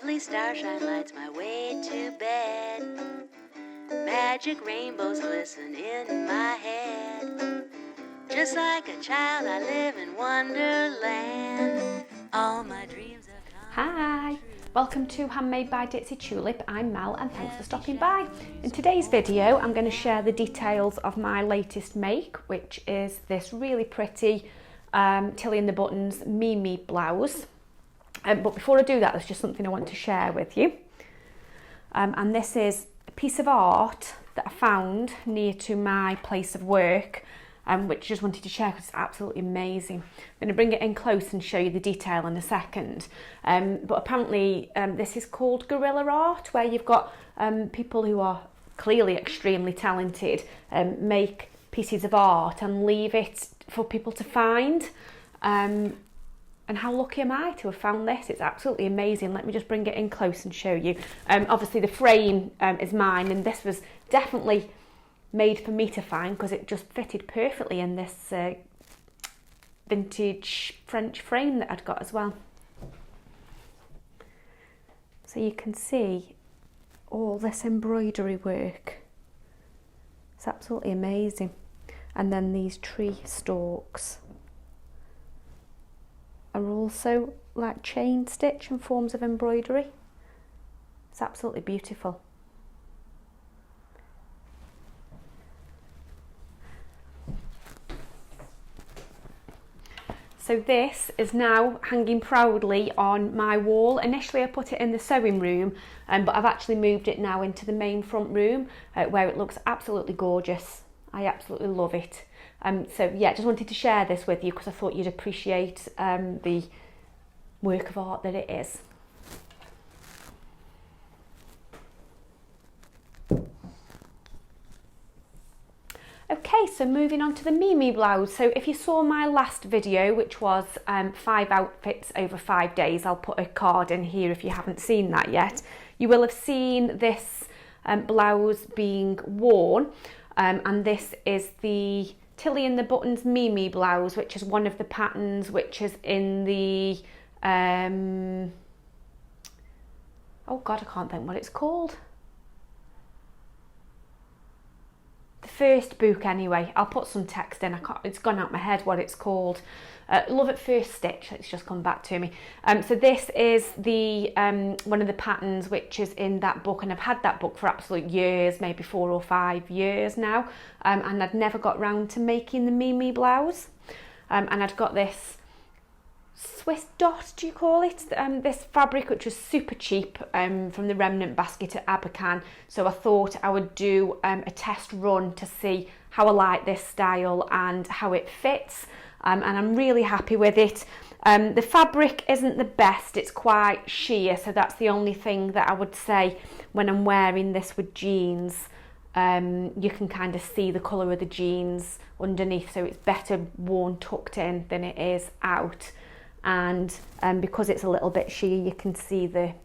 Lovely starshine lights my way to bed. Magic rainbows glisten in my head. Just like a child, I live in Wonderland. All my dreams are coming Hi, welcome to Handmade by Ditsy Tulip. I'm Mel and thanks for stopping by. In today's video I'm going to share the details of my latest make, which is this really pretty Tilly and the Buttons Mimi blouse. But before I do that, there's just something I want to share with you. And this is a piece of art that I found near to my place of work, which I just wanted to share because it's absolutely amazing. I'm going to bring it in close and show you the detail in a second. But apparently this is called guerrilla art, where you've got people who are clearly extremely talented make pieces of art and leave it for people to find. And how lucky am I to have found this? It's absolutely amazing. Let me just bring it in close and show you. Obviously the frame is mine, and this was definitely made for me to find because it just fitted perfectly in this vintage French frame that I'd got as well. So you can see all this embroidery work. It's absolutely amazing. And then these tree stalks are also like chain stitch and forms of embroidery. It's absolutely beautiful. So this is now hanging proudly on my wall. Initially I put it in the sewing room, but I've actually moved it now into the main front room where it looks absolutely gorgeous. I absolutely love it. So yeah, just wanted to share this with you because I thought you'd appreciate the work of art that it is. Okay, so moving on to the Mimi blouse. So if you saw my last video, which was 5 outfits over 5 days, I'll put a card in here if you haven't seen that yet. You will have seen this blouse being worn, and this is the Tilly and the Buttons Mimi blouse, which is one of the patterns which is in the oh god, I can't think what it's called. The first book anyway. I'll put some text in. It's gone out my head what it's called. Love at First Stitch. It's just come back to me. So this is the one of the patterns which is in that book, and I've had that book for absolute years, maybe 4 or 5 years now, and I'd never got round to making the Mimi blouse. And I'd got this Swiss dot, do you call it? This fabric, which was super cheap from the remnant basket at Abercan. So I thought I would do a test run to see how I like this style and how it fits. And I'm really happy with it. The fabric isn't the best, it's quite sheer, so that's the only thing that I would say when I'm wearing this with jeans. You can kind of see the colour of the jeans underneath, so it's better worn tucked in than it is out. And because it's a little bit sheer, you can see the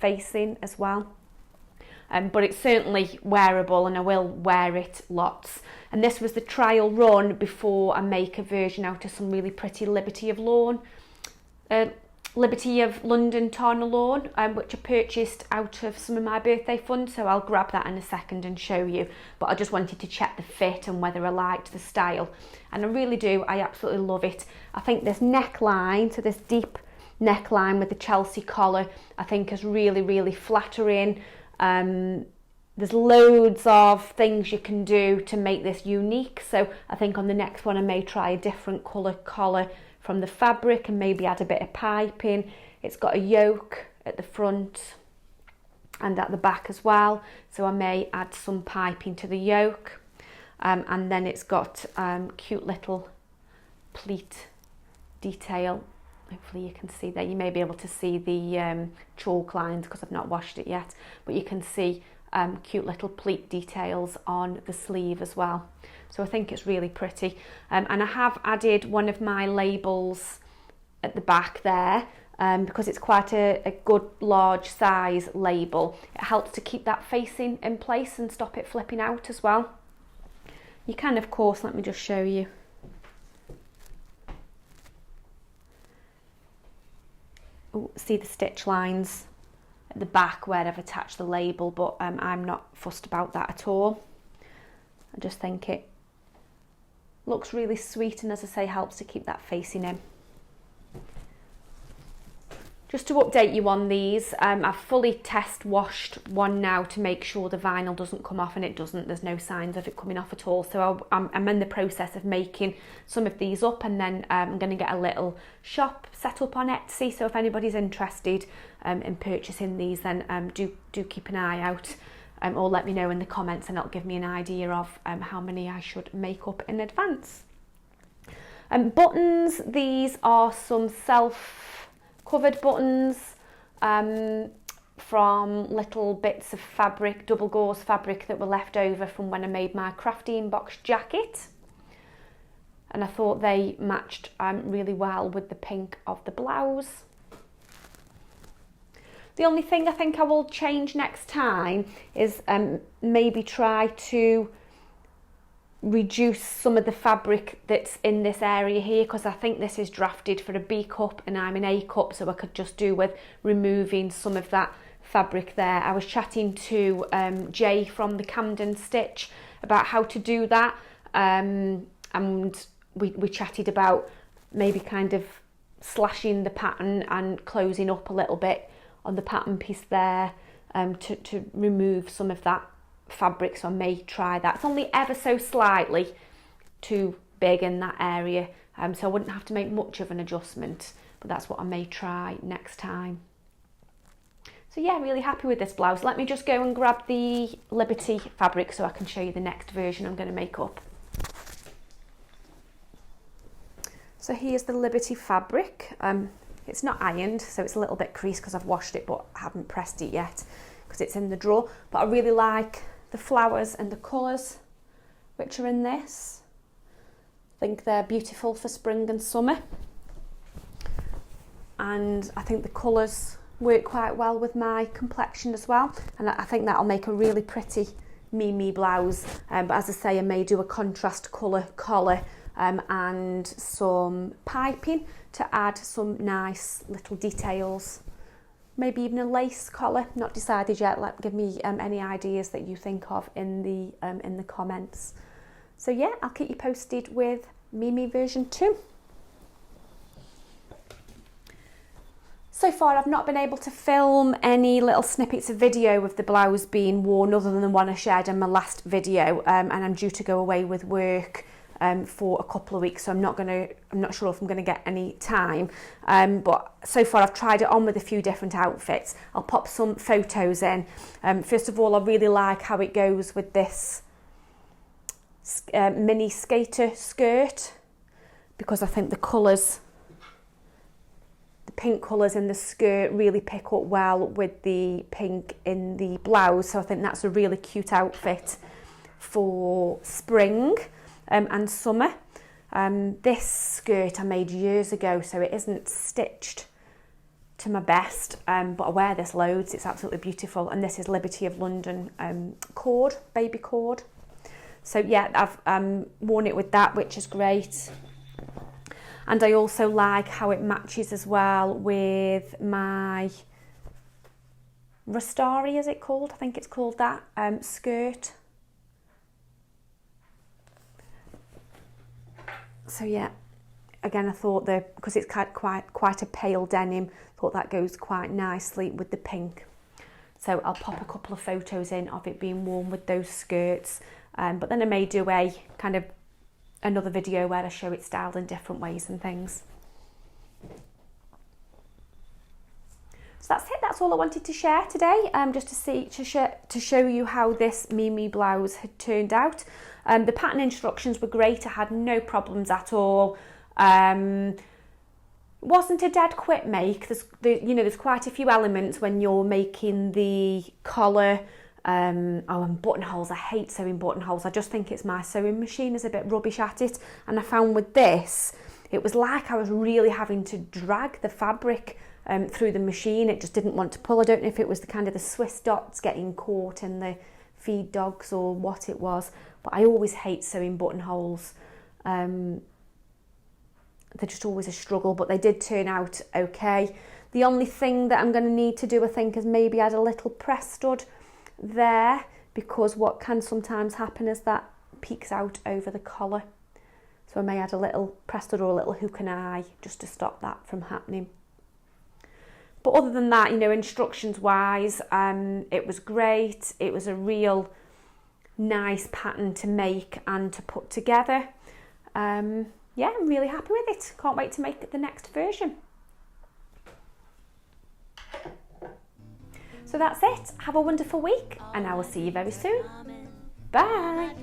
facing as well. But it's certainly wearable, and I will wear it lots. And this was the trial run before I make a version out of some really pretty Liberty of London Tarna lawn, which I purchased out of some of my birthday funds, so I'll grab that in a second and show you. But I just wanted to check the fit and whether I liked the style, and I really do. I absolutely love it. I think this neckline, so this deep neckline with the Chelsea collar, I think is really, really flattering. There's loads of things you can do to make this unique, so I think on the next one I may try a different colour collar from the fabric and maybe add a bit of piping. It's got a yoke at the front and at the back as well, so I may add some piping to the yoke. And then it's got cute little pleat detail. Hopefully you can see there. You may be able to see the chalk lines because I've not washed it yet, but you can see cute little pleat details on the sleeve as well. So I think it's really pretty. And I have added one of my labels at the back there because it's quite a good large size label. It helps to keep that facing in place and stop it flipping out as well. You can, of course, let me just show you. Ooh, see the stitch lines the back where I've attached the label, but I'm not fussed about that at all. I just think it looks really sweet, and as I say, helps to keep that facing in. Just to update you on these, I've fully test washed one now to make sure the vinyl doesn't come off, and it doesn't. There's no signs of it coming off at all. So I'm in the process of making some of these up, and then I'm going to get a little shop set up on Etsy. So if anybody's interested in purchasing these, then do keep an eye out, or let me know in the comments, and it'll give me an idea of how many I should make up in advance. Buttons, these are some self-covered buttons from little bits of fabric, double gauze fabric that were left over from when I made my crafting box jacket, and I thought they matched really well with the pink of the blouse. The only thing I think I will change next time is maybe try to reduce some of the fabric that's in this area here, because I think this is drafted for a B cup and I'm an A cup, so I could just do with removing some of that fabric there. I was chatting to Jay from the Camden Stitch about how to do that, and we chatted about maybe kind of slashing the pattern and closing up a little bit on the pattern piece there to remove some of that fabric, so I may try that. It's only ever so slightly too big in that area, so I wouldn't have to make much of an adjustment, but that's what I may try next time. So yeah, really happy with this blouse. Let me just go and grab the Liberty fabric so I can show you the next version I'm going to make up. So here's the Liberty fabric. It's not ironed, so it's a little bit creased because I've washed it, but I haven't pressed it yet because it's in the drawer. But I really like the flowers and the colours which are in this. I think they're beautiful for spring and summer. And I think the colours work quite well with my complexion as well. And I think that'll make a really pretty Mimi blouse. But as I say, I may do a contrast colour collar and some piping to add some nice little details, maybe even a lace collar. Not decided yet. Give me any ideas that you think of in the comments. So yeah, I'll keep you posted with Mimi version 2. So far I've not been able to film any little snippets of video of the blouse being worn other than the one I shared in my last video, and I'm due to go away with work for a couple of weeks, so I'm not sure if I'm going to get any time, but so far I've tried it on with a few different outfits. I'll pop some photos in. First of all, I really like how it goes with this mini skater skirt, because I think the colours, the pink colours in the skirt really pick up well with the pink in the blouse, so I think that's a really cute outfit for spring and summer. This skirt I made years ago, so it isn't stitched to my best, but I wear this loads. It's absolutely beautiful, and this is Liberty of London cord, baby cord. So yeah, I've worn it with that, which is great. And I also like how it matches as well with my Rastari, is it called? I think it's called that, skirt. So yeah, again, I thought because it's quite a pale denim, thought that goes quite nicely with the pink. So I'll pop a couple of photos in of it being worn with those skirts, but then I may do a kind of another video where I show it styled in different ways and things. So that's it. That's all I wanted to share today, just to show you how this Mimi blouse had turned out. The pattern instructions were great. I had no problems at all. Wasn't a dead quick make. There's quite a few elements when you're making the collar. And buttonholes. I hate sewing buttonholes. I just think it's my sewing machine is a bit rubbish at it. And I found with this, it was like I was really having to drag the fabric through the machine. It just didn't want to pull. I don't know if it was the Swiss dots getting caught in the feed dogs or what it was, but I always hate sewing buttonholes. They're just always a struggle, but they did turn out okay. The only thing that I'm going to need to do, I think, is maybe add a little press stud there, because what can sometimes happen is that peeks out over the collar. So I may add a little press stud or a little hook and eye just to stop that from happening. But other than that, you know, instructions wise, it was great. It was a real nice pattern to make and to put together. Yeah, I'm really happy with it. Can't wait to make the next version. So that's it. Have a wonderful week, and I will see you very soon. Bye.